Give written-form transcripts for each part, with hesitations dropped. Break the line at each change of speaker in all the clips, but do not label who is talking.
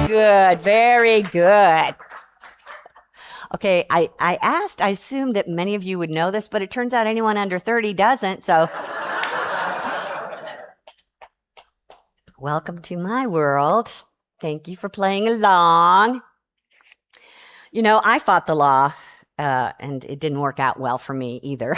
good. Very good. Okay, I assumed that many of you would know this, but it turns out anyone under 30 doesn't, so. Welcome to my world. Thank you for playing along. You know, I fought the law, and it didn't work out well for me either.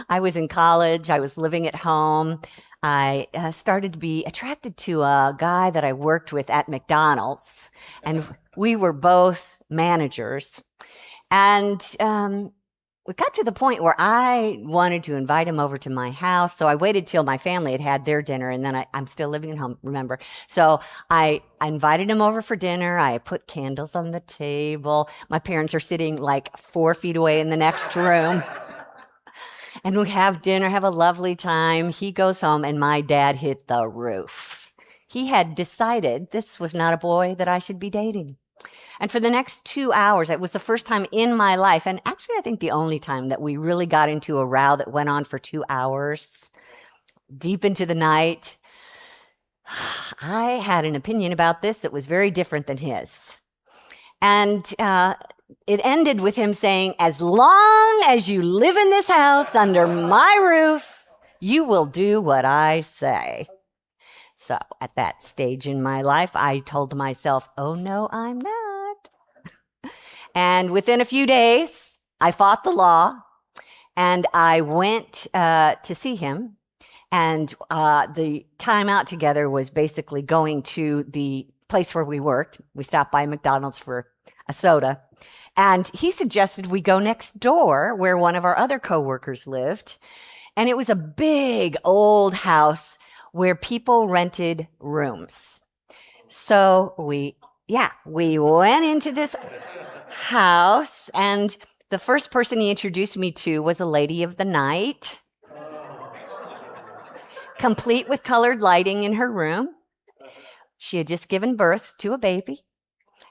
I was in college. I was living at home. I started to be attracted to a guy that I worked with at McDonald's, and we were both managers. And we got to the point where I wanted to invite him over to my house. So I waited till my family had had their dinner, and then I'm still living at home, remember? So I invited him over for dinner. I put candles on the table. My parents are sitting like 4 feet away in the next room. And we have dinner, have a lovely time. He goes home, and my dad hit the roof. He had decided this was not a boy that I should be dating. And for the next 2 hours, it was the first time in my life, and actually I think the only time that we really got into a row that went on for 2 hours, deep into the night. I had an opinion about this that was very different than his. And it ended with him saying, as long as you live in this house under my roof, you will do what I say. So at that stage in my life, I told myself, oh no, I'm not. And within a few days, I fought the law, and I went to see him. And the time out together was basically going to the place where we worked. We stopped by McDonald's for a soda. And he suggested we go next door where one of our other coworkers lived. And it was a big old house where people rented rooms. So we went into this house, and the first person he introduced me to was a lady of the night, complete with colored lighting in her room. She had just given birth to a baby.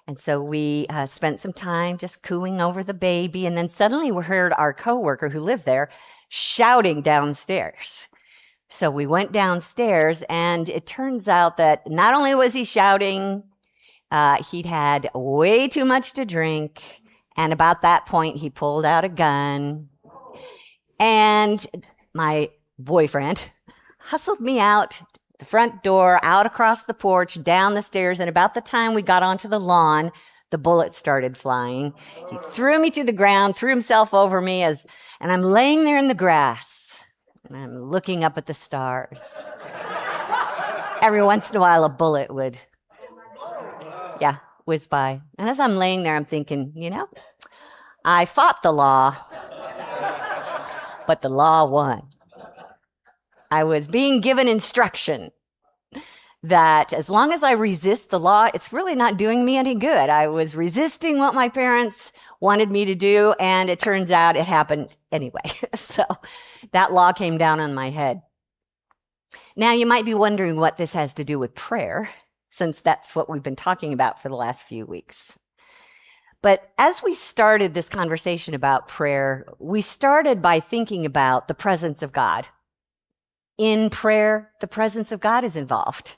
And so we spent some time just cooing over the baby. And then suddenly we heard our coworker who lived there shouting downstairs. So we went downstairs, and it turns out that not only was he shouting, he'd had way too much to drink. And about that point, he pulled out a gun. And my boyfriend hustled me out the front door, out across the porch, down the stairs. And about the time we got onto the lawn, the bullets started flying. He threw me to the ground, threw himself over me, and I'm laying there in the grass, and I'm looking up at the stars. Every once in a while, a bullet would, whiz by. And as I'm laying there, I'm thinking, you know, I fought the law, but the law won. I was being given instruction that as long as I resist the law, it's really not doing me any good. I was resisting what my parents wanted me to do, and it turns out it happened anyway. So that law came down on my head. Now, you might be wondering what this has to do with prayer, since that's what we've been talking about for the last few weeks. But as we started this conversation about prayer, we started by thinking about the presence of God. In prayer, the presence of God is involved.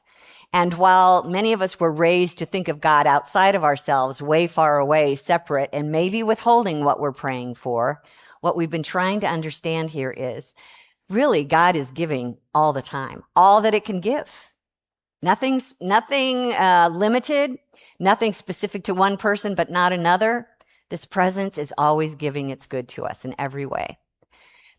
And while many of us were raised to think of God outside of ourselves, way far away, separate, and maybe withholding what we're praying for, what we've been trying to understand here is really God is giving all the time, all that it can give. Nothing limited, nothing specific to one person, but not another. This presence is always giving its good to us in every way.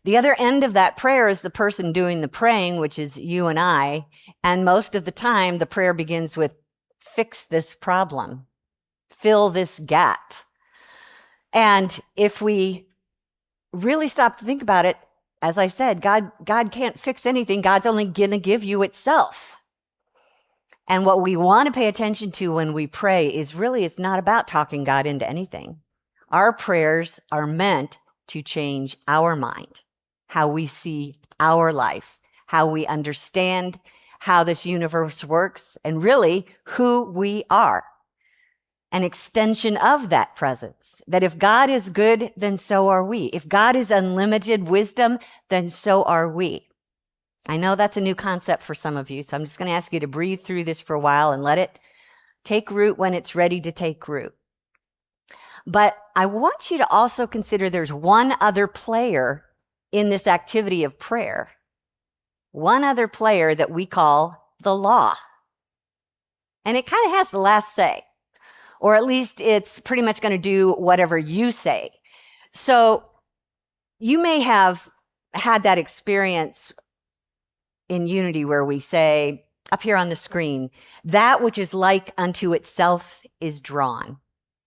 The other end of that prayer is the person doing the praying, which is you and I. And most of the time, the prayer begins with, fix this problem, fill this gap. And if we really stop to think about it, as I said, God can't fix anything. God's only going to give you itself. And what we want to pay attention to when we pray is really, it's not about talking God into anything. Our prayers are meant to change our mind, how we see our life, how we understand how this universe works, and really who we are. An extension of that presence, that if God is good, then so are we. If God is unlimited wisdom, then so are we. I know that's a new concept for some of you, so I'm just going to ask you to breathe through this for a while and let it take root when it's ready to take root. But I want you to also consider there's one other player in this activity of prayer. One other player that we call the law. And it kind of has the last say, or at least it's pretty much going to do whatever you say. So you may have had that experience in Unity where we say up here on the screen, that which is like unto itself is drawn.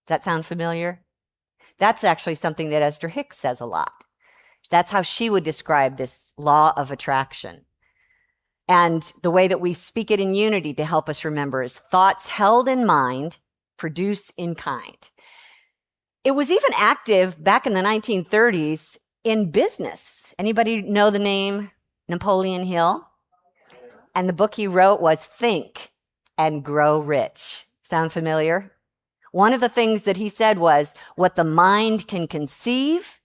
Does that sound familiar? That's actually something that Esther Hicks says a lot. That's how she would describe this law of attraction. And the way that we speak it in Unity to help us remember is thoughts held in mind produce in kind. It was even active back in the 1930s in business. Anybody know the name Napoleon Hill? And the book he wrote was Think and Grow Rich. Sound familiar? One of the things that he said was, what the mind can conceive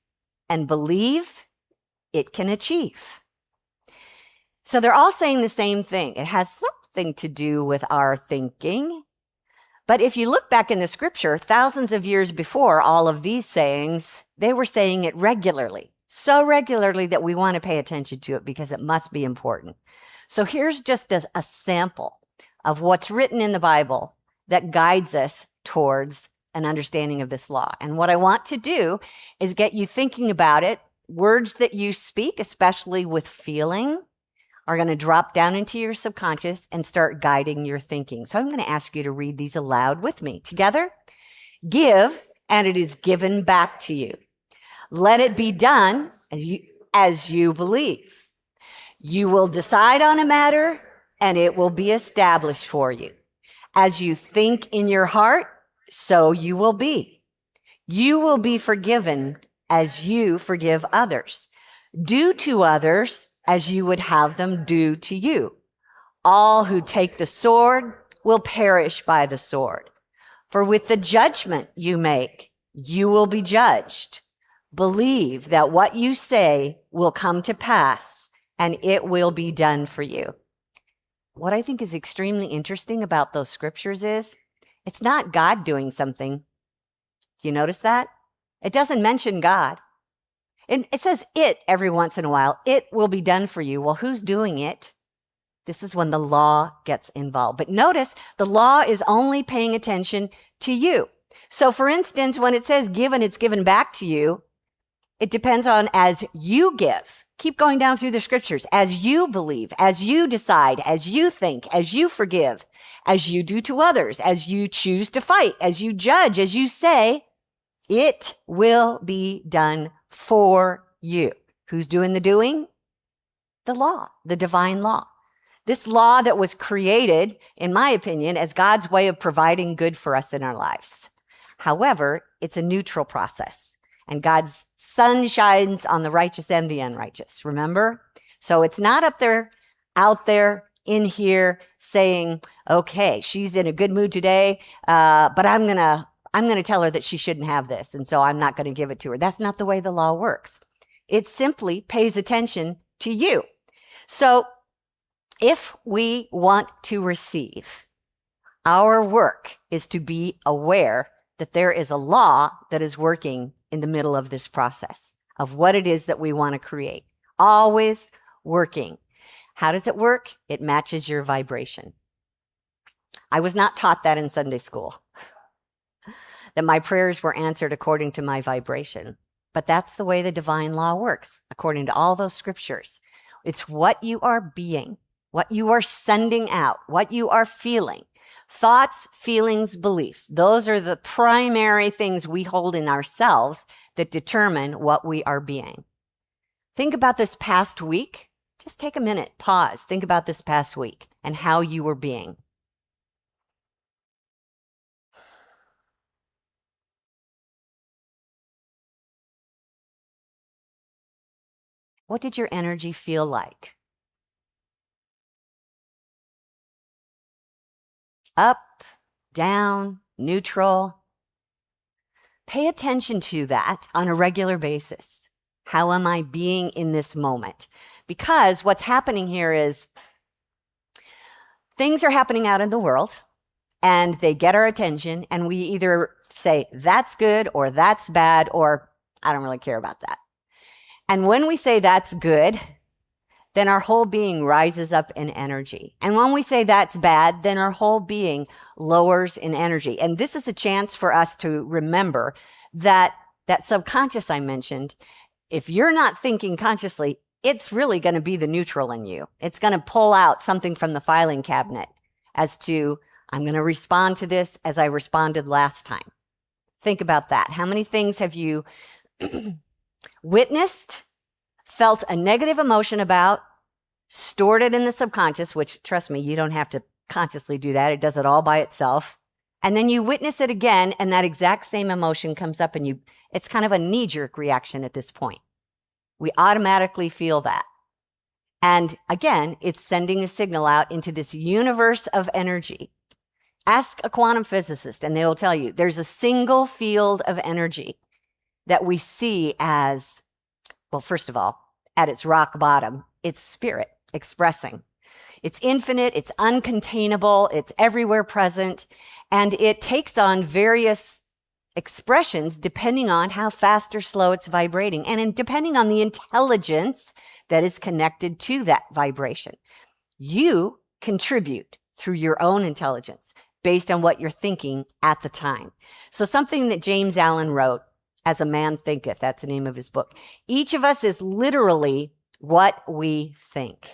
and believe, it can achieve. So they're all saying the same thing. It has something to do with our thinking. But if you look back in the scripture, thousands of years before all of these sayings, they were saying it regularly, so regularly that we want to pay attention to it because it must be important. So here's just a sample of what's written in the Bible that guides us towards an understanding of this law. And what I want to do is get you thinking about it. Words that you speak, especially with feeling, are going to drop down into your subconscious and start guiding your thinking. So I'm going to ask you to read these aloud with me. Together, give, and it is given back to you. Let it be done as you believe. You will decide on a matter, and it will be established for you. As you think in your heart, so you will be. You will be forgiven as you forgive others. Do to others as you would have them do to you. All who take the sword will perish by the sword. For with the judgment you make, you will be judged. Believe that what you say will come to pass, and it will be done for you. What I think is extremely interesting about those scriptures is it's not God doing something. Do you notice that? It doesn't mention God. It says it every once in a while. It will be done for you. Well, who's doing it? This is when the law gets involved. But notice the law is only paying attention to you. So for instance, when it says give and it's given back to you, it depends on as you give. Keep going down through the scriptures. As you believe, as you decide, as you think, as you forgive, as you do to others, as you choose to fight, as you judge, as you say, it will be done for you. Who's doing the doing? The law, the divine law. This law that was created, in my opinion, as God's way of providing good for us in our lives. However, it's a neutral process, and God's sun shines on the righteous and the unrighteous, remember? So it's not up there, out there, in here saying, okay, she's in a good mood today, but I'm going to tell her that she shouldn't have this, and so I'm not going to give it to her. That's not the way the law works. It simply pays attention to you. So if we want to receive, our work is to be aware that there is a law that is working in the middle of this process of what it is that we want to create. Always working. How does it work? It matches your vibration. I was not taught that in Sunday school, that my prayers were answered according to my vibration. But that's the way the divine law works, according to all those scriptures. It's what you are being, what you are sending out, what you are feeling. Thoughts, feelings, beliefs. Those are the primary things we hold in ourselves that determine what we are being. Think about this past week. Just take a minute, pause. Think about this past week and how you were being. What did your energy feel like? Up, down, neutral. Pay attention to that on a regular basis. How am I being in this moment? Because what's happening here is things are happening out in the world, and they get our attention, and we either say, that's good, or that's bad, or I don't really care about that. And when we say that's good, then our whole being rises up in energy. And when we say that's bad, then our whole being lowers in energy. And this is a chance for us to remember that that subconscious I mentioned, if you're not thinking consciously, it's really going to be the neutral in you. It's going to pull out something from the filing cabinet as to, I'm going to respond to this as I responded last time. Think about that. How many things have you witnessed, felt a negative emotion about, stored it in the subconscious, which, trust me, you don't have to consciously do that. It does it all by itself. And then you witness it again, and that exact same emotion comes up, and it's kind of a knee-jerk reaction at this point. We automatically feel that. And again, it's sending a signal out into this universe of energy. Ask a quantum physicist, and they will tell you there's a single field of energy that we see as, well, first of all, at its rock bottom, it's spirit expressing. It's infinite, it's uncontainable, it's everywhere present, and it takes on various expressions depending on how fast or slow it's vibrating, and depending on the intelligence that is connected to that vibration. You contribute through your own intelligence based on what you're thinking at the time. So something that James Allen wrote, As a Man Thinketh, that's the name of his book. Each of us is literally what we think.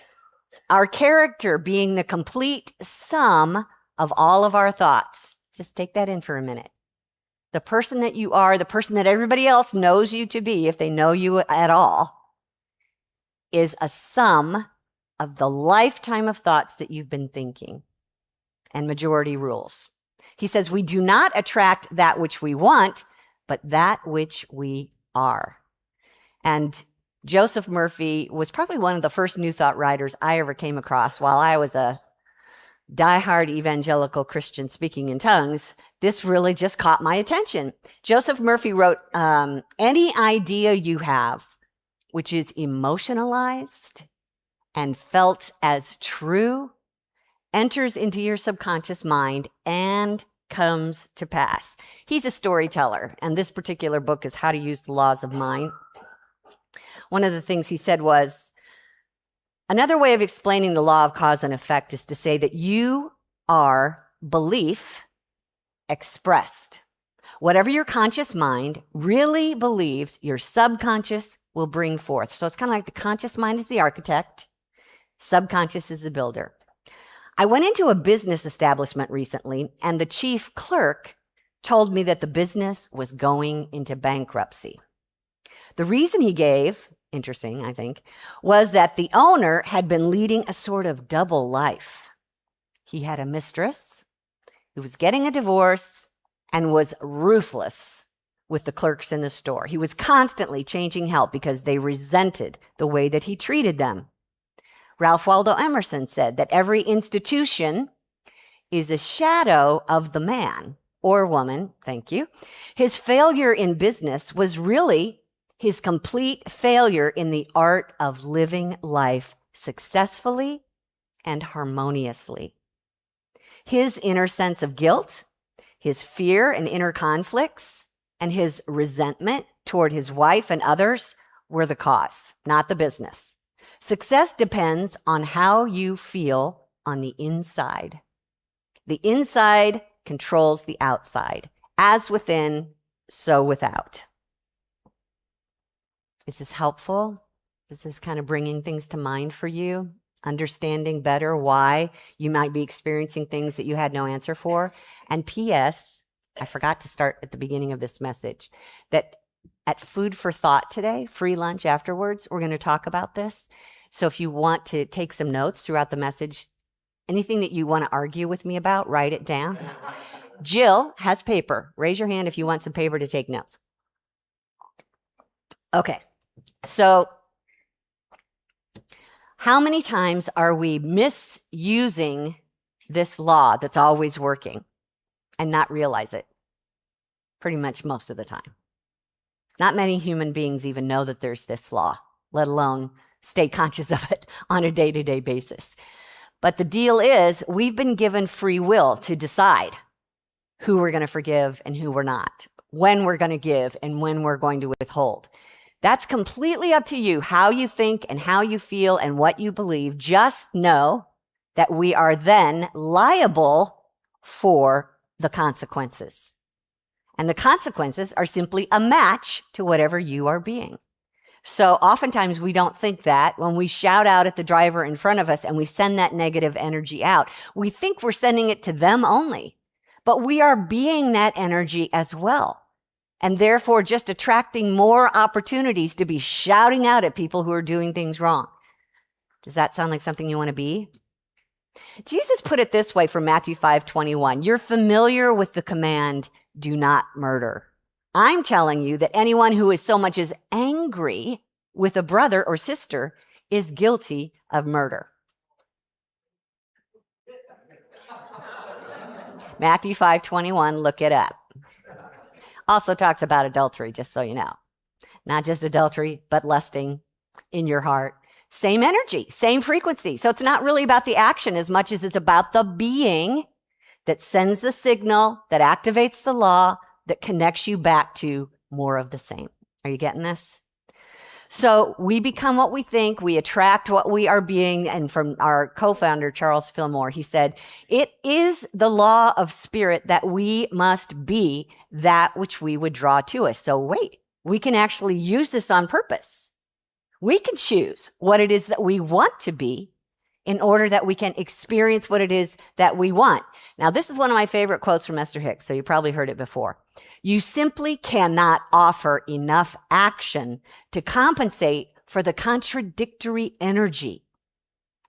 Our character being the complete sum of all of our thoughts. Just take that in for a minute. The person that you are, the person that everybody else knows you to be, if they know you at all, is a sum of the lifetime of thoughts that you've been thinking. And majority rules. He says, we do not attract that which we want, but that which we are. And Joseph Murphy was probably one of the first New Thought writers I ever came across while I was a diehard evangelical Christian speaking in tongues. This really just caught my attention. Joseph Murphy wrote, any idea you have, which is emotionalized and felt as true, enters into your subconscious mind and comes to pass. He's a storyteller, and this particular book is How to Use the Laws of Mind. One of the things he said was, another way of explaining the law of cause and effect is to say that you are belief expressed. Whatever your conscious mind really believes, your subconscious will bring forth. So it's kind of like the conscious mind is the architect, subconscious is the builder. I went into a business establishment recently, and the chief clerk told me that the business was going into bankruptcy. The reason he gave, interesting, I think, was that the owner had been leading a sort of double life. He had a mistress who was getting a divorce and was ruthless with the clerks in the store. He was constantly changing help because they resented the way that he treated them. Ralph Waldo Emerson said that every institution is a shadow of the man or woman, thank you. His failure in business was really his complete failure in the art of living life successfully and harmoniously. His inner sense of guilt, his fear and inner conflicts, and his resentment toward his wife and others were the cause, not the business. Success depends on how you feel on the inside. The inside controls the outside. As within, so without. Is this helpful? Is this kind of bringing things to mind for you? Understanding better why you might be experiencing things that you had no answer for? And P.S., I forgot to start at the beginning of this message, that at Food for Thought today, free lunch afterwards, we're going to talk about this. So if you want to take some notes throughout the message, anything that you want to argue with me about, write it down. Jill has paper. Raise your hand if you want some paper to take notes. Okay, so how many times are we misusing this law that's always working and not realize it? Pretty much most of the time. Not many human beings even know that there's this law, let alone stay conscious of it on a day-to-day basis. But the deal is, we've been given free will to decide who we're going to forgive and who we're not, when we're going to give and when we're going to withhold. That's completely up to you, how you think and how you feel and what you believe. Just know that we are then liable for the consequences. And the consequences are simply a match to whatever you are being. So oftentimes we don't think that when we shout out at the driver in front of us and we send that negative energy out, we think we're sending it to them only, but we are being that energy as well. And therefore just attracting more opportunities to be shouting out at people who are doing things wrong. Does that sound like something you want to be? Jesus put it this way from Matthew 5:21. You're familiar with the command, do not murder. I'm telling you that anyone who is so much as angry with a brother or sister is guilty of murder. Matthew 5:21, look it up. Also talks about adultery, just so you know. Not just adultery, but lusting in your heart. Same energy, same frequency. So it's not really about the action as much as it's about the being that sends the signal, that activates the law, that connects you back to more of the same. Are you getting this? So we become what we think, we attract what we are being. And from our co-founder, Charles Fillmore, he said, it is the law of spirit that we must be that which we would draw to us. So wait, we can actually use this on purpose. We can choose what it is that we want to be in order that we can experience what it is that we want. Now, this is one of my favorite quotes from Esther Hicks, so you probably heard it before. You simply cannot offer enough action to compensate for the contradictory energy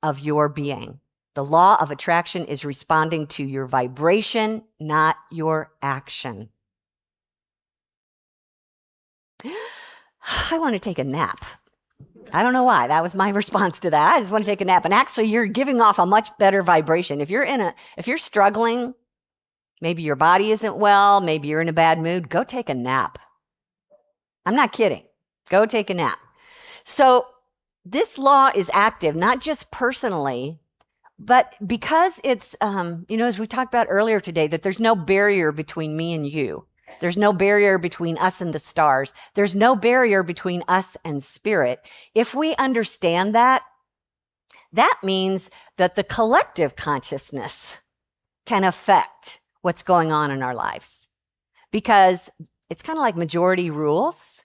of your being. The law of attraction is responding to your vibration, not your action. I want to take a nap. I don't know why. That was my response to that. I just want to take a nap. And actually, you're giving off a much better vibration. If you're struggling, maybe your body isn't well, maybe you're in a bad mood, go take a nap. I'm not kidding. Go take a nap. So this law is active, not just personally, but because it's, as we talked about earlier today, that there's no barrier between me and you. There's no barrier between us and the stars. There's no barrier between us and spirit. If we understand that, that means that the collective consciousness can affect what's going on in our lives. Because it's kind of like majority rules.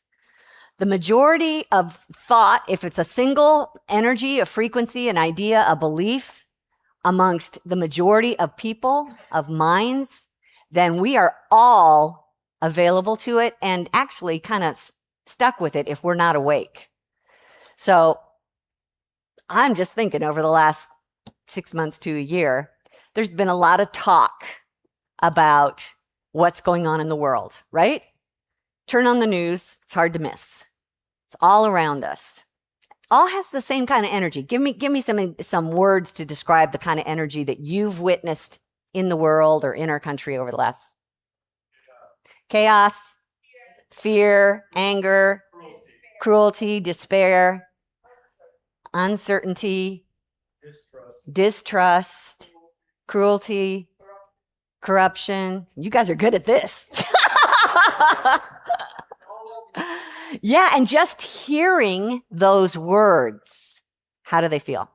The majority of thought, if it's a single energy, a frequency, an idea, a belief amongst the majority of people, of minds, then we are all available to it and actually kind of stuck with it if we're not awake. So I'm just thinking over the last 6 months to a year, there's been a lot of talk about what's going on in the world, right? Turn on the news, it's hard to miss. It's all around us. All has the same kind of energy. Give me some words to describe the kind of energy that you've witnessed in the world or in our country over the last chaos, fear, anger, cruelty, despair, uncertainty, distrust, cruelty, corruption. You guys are good at this. Yeah, and just hearing those words, how do they feel?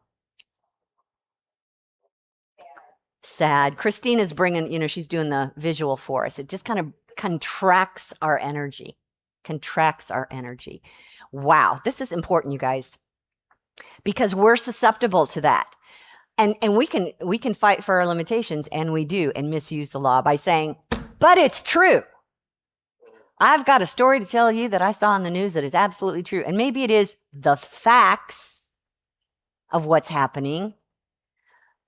Sad. Christina's bringing, she's doing the visual for us. It just kind of contracts our energy. Wow, this is important, you guys, because we're susceptible to that. And we can fight for our limitations, and we do, and misuse the law by saying, but it's true. I've got a story to tell you that I saw in the news that is absolutely true. And maybe it is the facts of what's happening.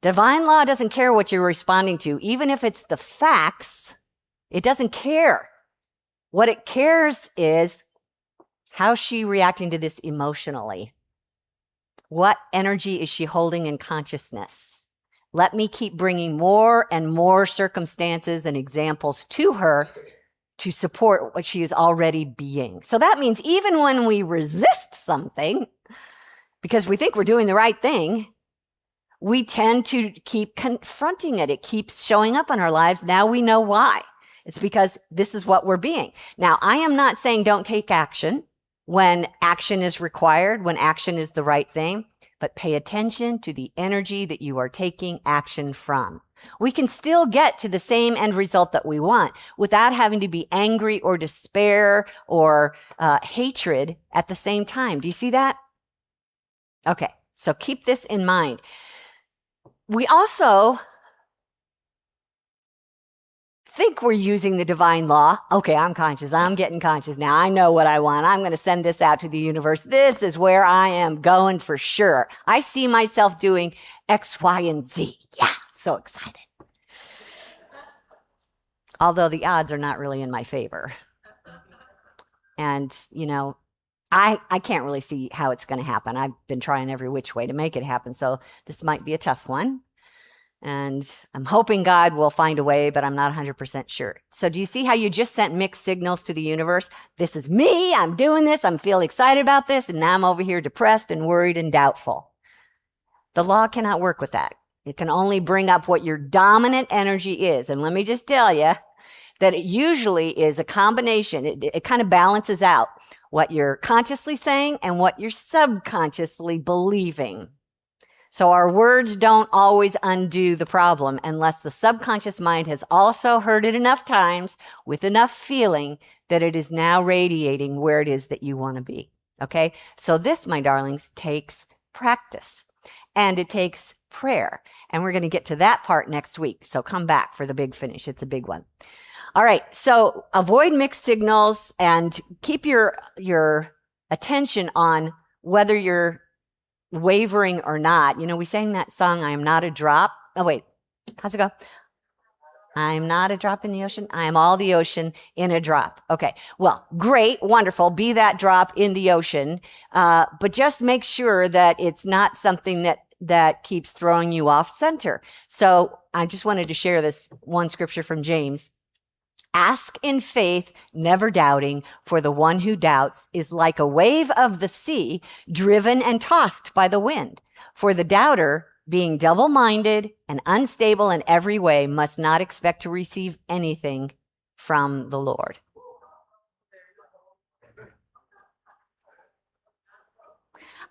Divine law doesn't care what you're responding to. Even if it's the facts, it doesn't care. What it cares is how's she reacting to this emotionally? What energy is she holding in consciousness? Let me keep bringing more and more circumstances and examples to her to support what she is already being. So that means even when we resist something, because we think we're doing the right thing, we tend to keep confronting it. It keeps showing up in our lives. Now we know why. It's because this is what we're being. Now, I am not saying don't take action when action is required, when action is the right thing, but pay attention to the energy that you are taking action from. We can still get to the same end result that we want without having to be angry or despair or hatred at the same time. Do you see that? Okay, so keep this in mind. We also think we're using the divine law. Okay, I'm conscious. I'm getting conscious now. I know what I want. I'm going to send this out to the universe. This is where I am going for sure. I see myself doing X, Y, and Z. Yeah, so excited. Although the odds are not really in my favor. And, you know, I can't really see how it's going to happen. I've been trying every which way to make it happen. So this might be a tough one. And I'm hoping God will find a way, but I'm not 100% sure. So do you see how you just sent mixed signals to the universe? This is me. I'm doing this. I'm feeling excited about this. And now I'm over here depressed and worried and doubtful. The law cannot work with that. It can only bring up what your dominant energy is. And let me just tell you that it usually is a combination. It kind of balances out what you're consciously saying and what you're subconsciously believing. So our words don't always undo the problem unless the subconscious mind has also heard it enough times with enough feeling that it is now radiating where it is that you want to be. Okay? So this, my darlings, takes practice and it takes prayer. And we're going to get to that part next week. So come back for the big finish. It's a big one. All right. So avoid mixed signals and keep your attention on whether you're wavering or not. You know, we sang that song, I am not a drop. Oh, wait. How's it go? I am not a drop in the ocean. I am all the ocean in a drop. Okay. Well, great. Wonderful. Be that drop in the ocean. But just make sure that it's not something that keeps throwing you off center. So I just wanted to share this one scripture from James. Ask in faith, never doubting, for the one who doubts is like a wave of the sea, driven and tossed by the wind. For the doubter, being double-minded and unstable in every way, must not expect to receive anything from the Lord.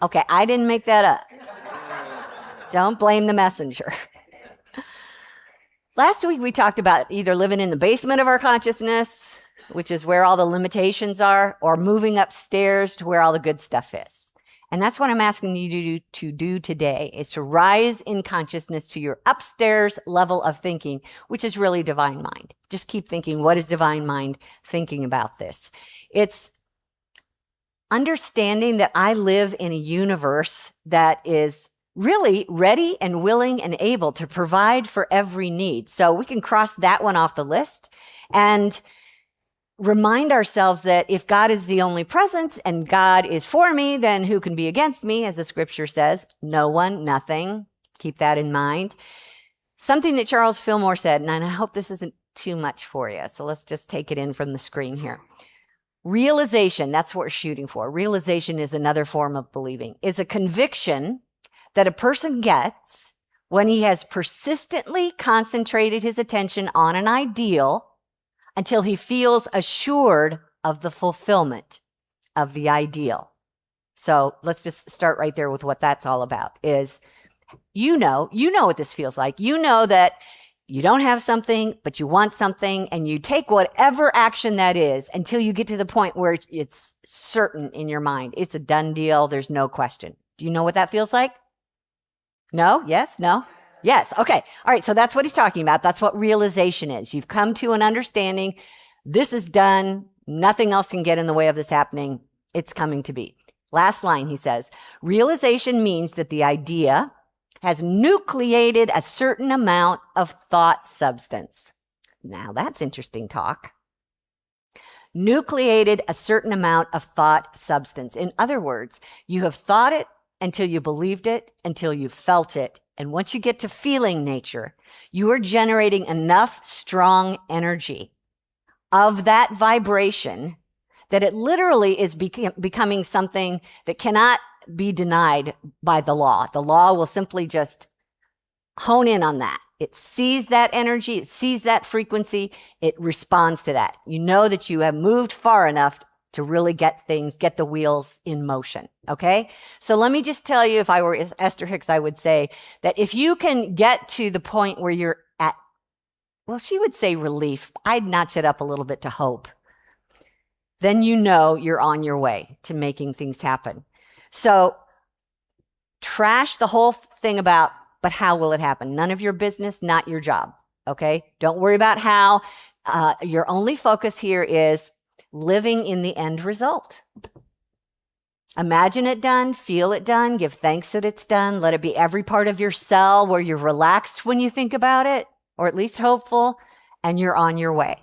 Okay, I didn't make that up. Don't blame the messenger. Last week, we talked about either living in the basement of our consciousness, which is where all the limitations are, or moving upstairs to where all the good stuff is. And that's what I'm asking you to do today, is to rise in consciousness to your upstairs level of thinking, which is really divine mind. Just keep thinking, what is divine mind thinking about this? It's understanding that I live in a universe that is really ready and willing and able to provide for every need. So we can cross that one off the list and remind ourselves that if God is the only presence and God is for me, then who can be against me? As the scripture says, no one, nothing. Keep that in mind. Something that Charles Fillmore said, and I hope this isn't too much for you. So let's just take it in from the screen here. Realization, that's what we're shooting for. Realization is another form of believing, is a conviction that a person gets when he has persistently concentrated his attention on an ideal until he feels assured of the fulfillment of the ideal. So let's just start right there with what that's all about. Is you know what this feels like. You know that you don't have something, but you want something, and you take whatever action that is until you get to the point where it's certain in your mind. It's a done deal. There's no question. Do you know what that feels like? No? Yes? No? Yes. Okay. All right. So that's what he's talking about. That's what realization is. You've come to an understanding. This is done. Nothing else can get in the way of this happening. It's coming to be. Last line, he says, realization means that the idea has nucleated a certain amount of thought substance. Now that's interesting talk. Nucleated a certain amount of thought substance. In other words, you have thought it until you believed it, until you felt it. And once you get to feeling nature, you are generating enough strong energy of that vibration that it literally is becoming something that cannot be denied by the law. The law will simply just hone in on that. It sees that energy, it sees that frequency, it responds to that. You know that you have moved far enough to really get the wheels in motion. Okay. So let me just tell you, if I were Esther Hicks, I would say that if you can get to the point where you're at, well, she would say relief. I'd notch it up a little bit to hope. Then you know you're on your way to making things happen. So trash the whole thing about, but how will it happen? None of your business, not your job. Okay. Don't worry about how. Your only focus here is living in the end result. Imagine it done, feel it done, give thanks that it's done. Let it be every part of your cell where you're relaxed when you think about it, or at least hopeful, and you're on your way.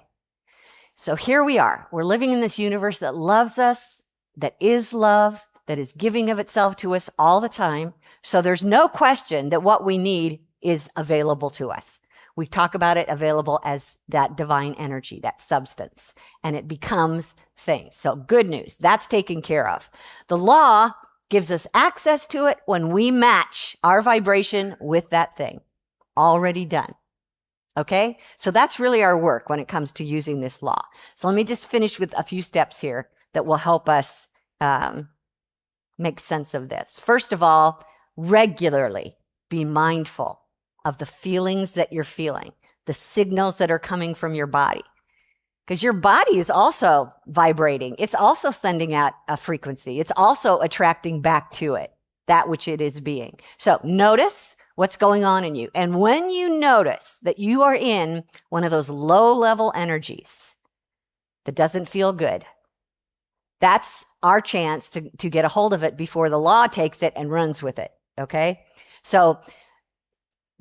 So here we are. We're living in this universe that loves us, that is love, that is giving of itself to us all the time. So there's no question that what we need is available to us. We talk about it available as that divine energy, that substance, and it becomes things. So good news, that's taken care of. The law gives us access to it when we match our vibration with that thing. Already done. Okay? So that's really our work when it comes to using this law. So let me just finish with a few steps here that will help us make sense of this. First of all, regularly be mindful of the feelings that you're feeling, the signals that are coming from your body. Because your body is also vibrating. It's also sending out a frequency. It's also attracting back to it that which it is being. So notice what's going on in you. And when you notice that you are in one of those low-level energies that doesn't feel good, that's our chance to get a hold of it before the law takes it and runs with it, okay? So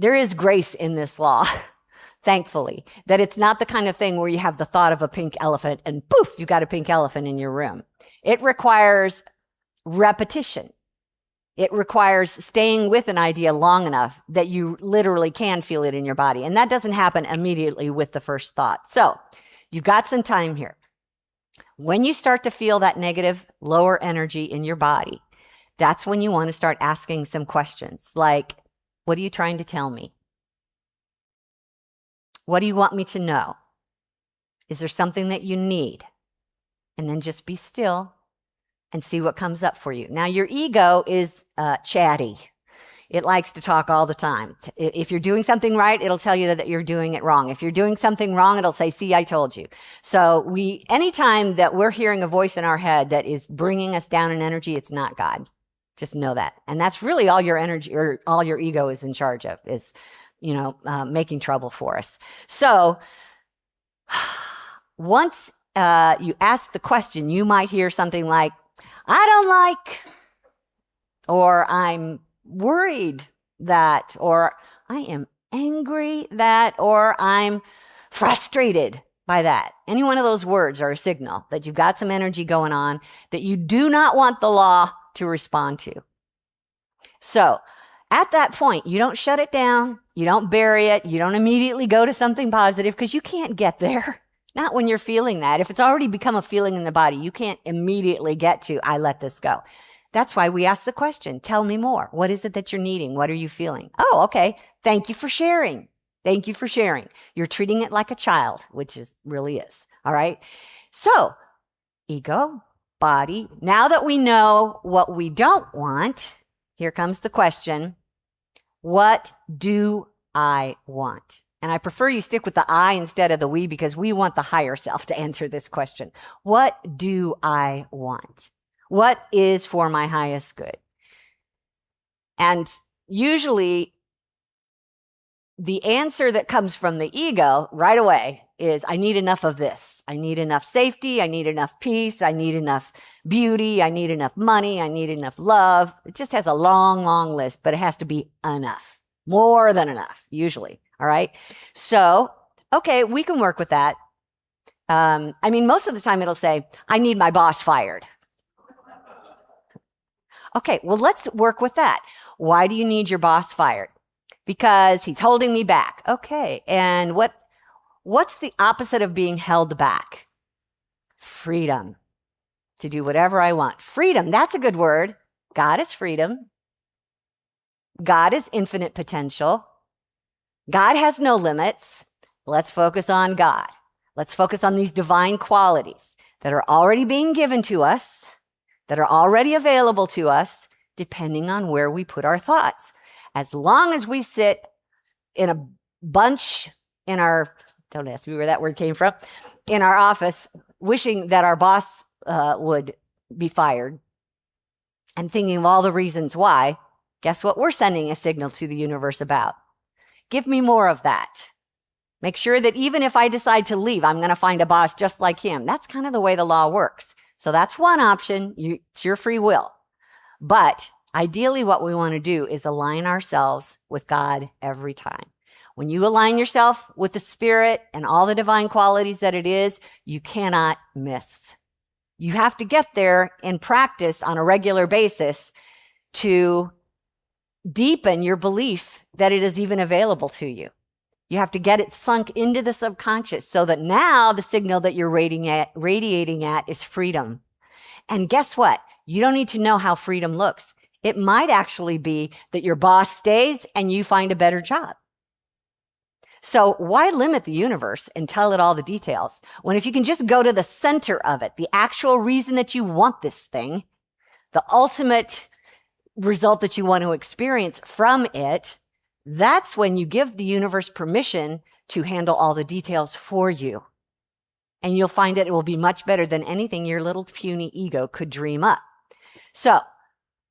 there is grace in this law, thankfully, that it's not the kind of thing where you have the thought of a pink elephant and poof, you got a pink elephant in your room. It requires repetition. It requires staying with an idea long enough that you literally can feel it in your body. And that doesn't happen immediately with the first thought. So you've got some time here. When you start to feel that negative, lower energy in your body, that's when you want to start asking some questions like, what are you trying to tell me? What do you want me to know? Is there something that you need? And then just be still and see what comes up for you. Now, your ego is chatty. It likes to talk all the time. If you're doing something right, it'll tell you that you're doing it wrong. If you're doing something wrong, it'll say, see, I told you. So anytime that we're hearing a voice in our head that is bringing us down in energy, it's not God. Just know that. And that's really all your energy or all your ego is in charge of is, making trouble for us. So once you ask the question, you might hear something like, I don't like, or I'm worried that, or I am angry that, or I'm frustrated by that. Any one of those words are a signal that you've got some energy going on that you do not want the law to respond to. So at that point, you don't shut it down. You don't bury it. You don't immediately go to something positive because you can't get there. Not when you're feeling that. If it's already become a feeling in the body, you can't immediately get to, I let this go. That's why we ask the question, tell me more. What is it that you're needing? What are you feeling? Oh, okay. Thank you for sharing. Thank you for sharing. You're treating it like a child, which really is. All right. So ego, body. Now that we know what we don't want, here comes the question. What do I want? And I prefer you stick with the I instead of the we because we want the higher self to answer this question. What do I want? What is for my highest good? And usually the answer that comes from the ego right away is, I need enough of this. I need enough safety. I need enough peace. I need enough beauty. I need enough money. I need enough love. It just has a long, long list, but it has to be enough. More than enough, usually. All right. So, okay, we can work with that. Most of the time it'll say, I need my boss fired. Okay, well, let's work with that. Why do you need your boss fired? Because he's holding me back. Okay, and what's the opposite of being held back? Freedom. To do whatever I want. Freedom, that's a good word. God is freedom. God is infinite potential. God has no limits. Let's focus on God. Let's focus on these divine qualities that are already being given to us, that are already available to us, depending on where we put our thoughts. As long as we sit in a bunch in our, don't ask me where that word came from, in our office, wishing that our boss would be fired and thinking of all the reasons why, guess what we're sending a signal to the universe about? Give me more of that. Make sure that even if I decide to leave, I'm going to find a boss just like him. That's kind of the way the law works. So that's one option. It's your free will. But ideally, what we want to do is align ourselves with God every time. When you align yourself with the Spirit and all the divine qualities that it is, you cannot miss. You have to get there in practice on a regular basis to deepen your belief that it is even available to you. You have to get it sunk into the subconscious so that now the signal that you're radiating at is freedom. And guess what? You don't need to know how freedom looks. It might actually be that your boss stays and you find a better job. So why limit the universe and tell it all the details when if you can just go to the center of it, the actual reason that you want this thing, the ultimate result that you want to experience from it, that's when you give the universe permission to handle all the details for you. And you'll find that it will be much better than anything your little puny ego could dream up. So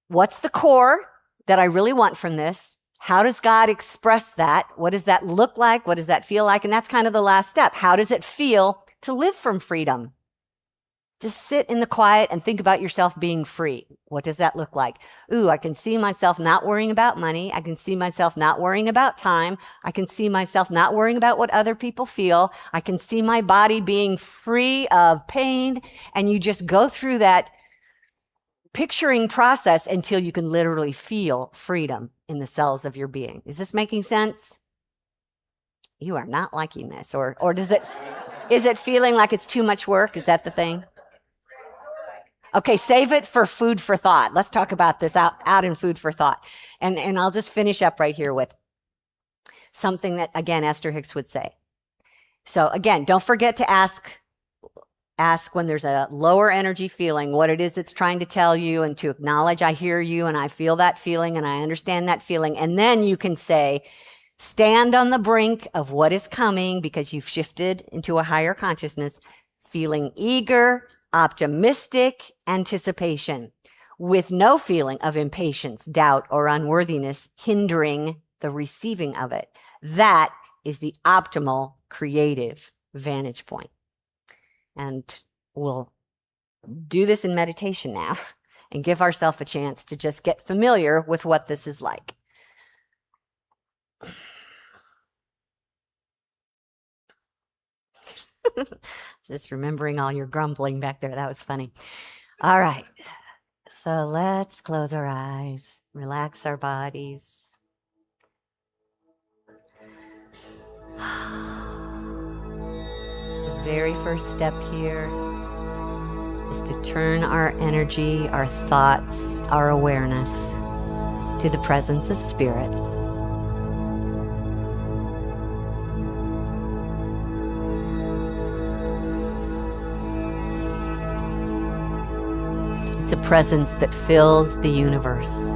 what's the core that I really want from this? How does God express that? What does that look like? What does that feel like? And that's kind of the last step. How does it feel to live from freedom? Just sit in the quiet and think about yourself being free. What does that look like? Ooh, I can see myself not worrying about money. I can see myself not worrying about time. I can see myself not worrying about what other people feel. I can see my body being free of pain. And you just go through that picturing process until you can literally feel freedom in the cells of your being. Is this making sense? You are not liking this, or is it feeling like it's too much work? Is that the thing? Okay, save it for food for thought. Let's talk about this out in food for thought. And I'll just finish up right here with something that, again, Esther Hicks would say. So again, don't forget to ask when there's a lower energy feeling what it is that's trying to tell you, and to acknowledge I hear you and I feel that feeling and I understand that feeling. And then you can say, stand on the brink of what is coming because you've shifted into a higher consciousness, feeling eager, optimistic anticipation with no feeling of impatience, doubt, or unworthiness hindering the receiving of it. That is the optimal creative vantage point. And we'll do this in meditation now and give ourselves a chance to just get familiar with what this is like. Just remembering all your grumbling back there. That was funny. All right. So let's close our eyes, relax our bodies. The very first step here is to turn our energy, our thoughts, our awareness to the presence of spirit. It's a presence that fills the universe.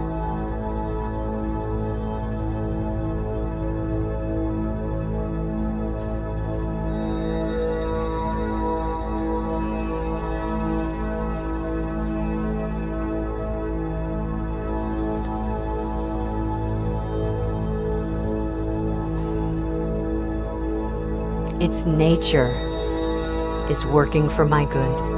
Its nature is working for my good.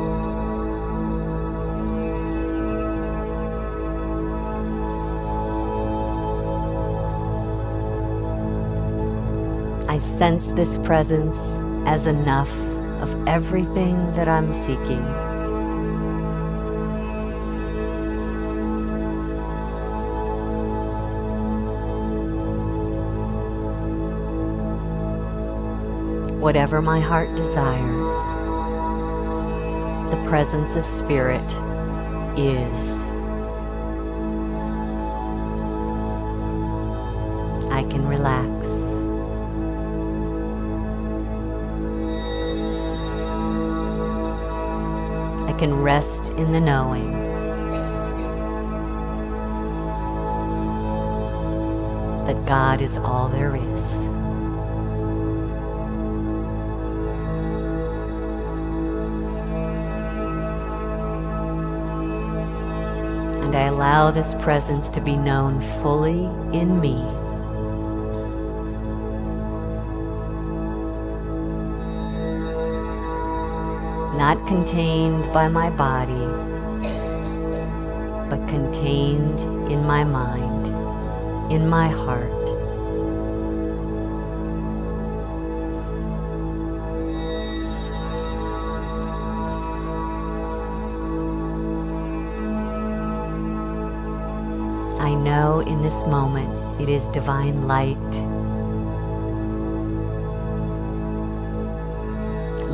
I sense this presence as enough of everything that I'm seeking. Whatever my heart desires, the presence of spirit is. I can relax can rest in the knowing that God is all there is. And I allow this presence to be known fully in me. Not contained by my body, but contained in my mind, in my heart. I know in this moment it is divine light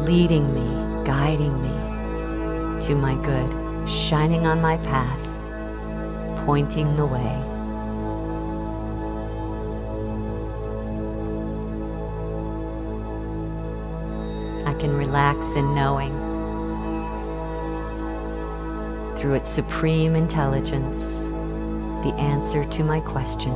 leading me, guiding me to my good, shining on my path, pointing the way. I can relax in knowing through its supreme intelligence the answer to my question.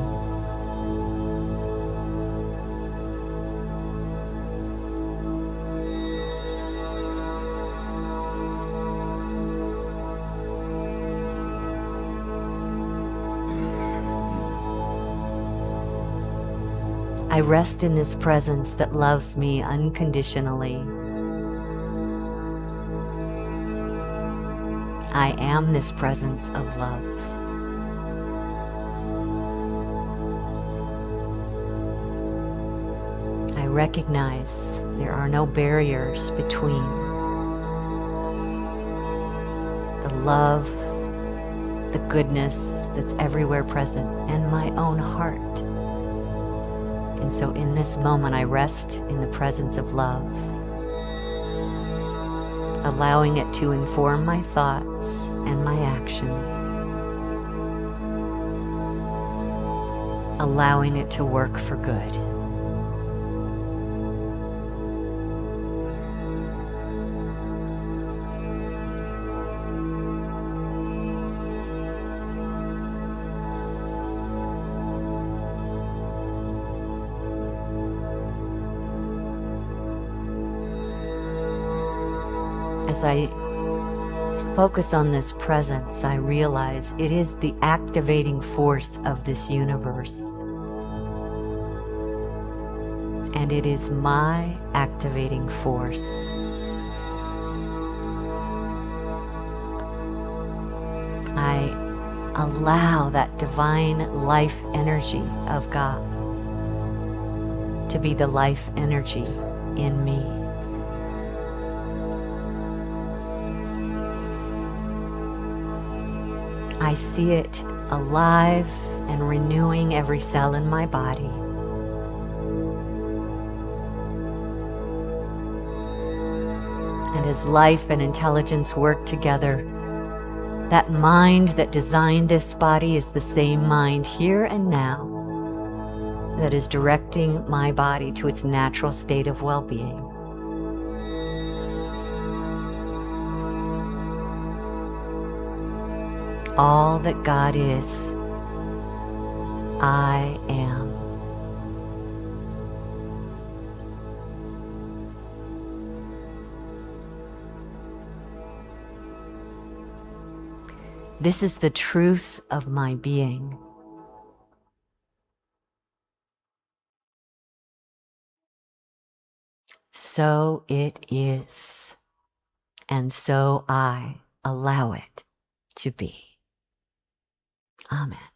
I rest in this presence that loves me unconditionally. I am this presence of love. I recognize there are no barriers between the love, the goodness that's everywhere present, and my own heart. And so in this moment, I rest in the presence of love, allowing it to inform my thoughts and my actions, allowing it to work for good. As I focus on this presence, I realize it is the activating force of this universe. And it is my activating force. I allow that divine life energy of God to be the life energy in me. I see it alive and renewing every cell in my body. And as life and intelligence work together, that mind that designed this body is the same mind here and now that is directing my body to its natural state of well-being. All that God is, I am. This is the truth of my being. So it is, and so I allow it to be. Amen.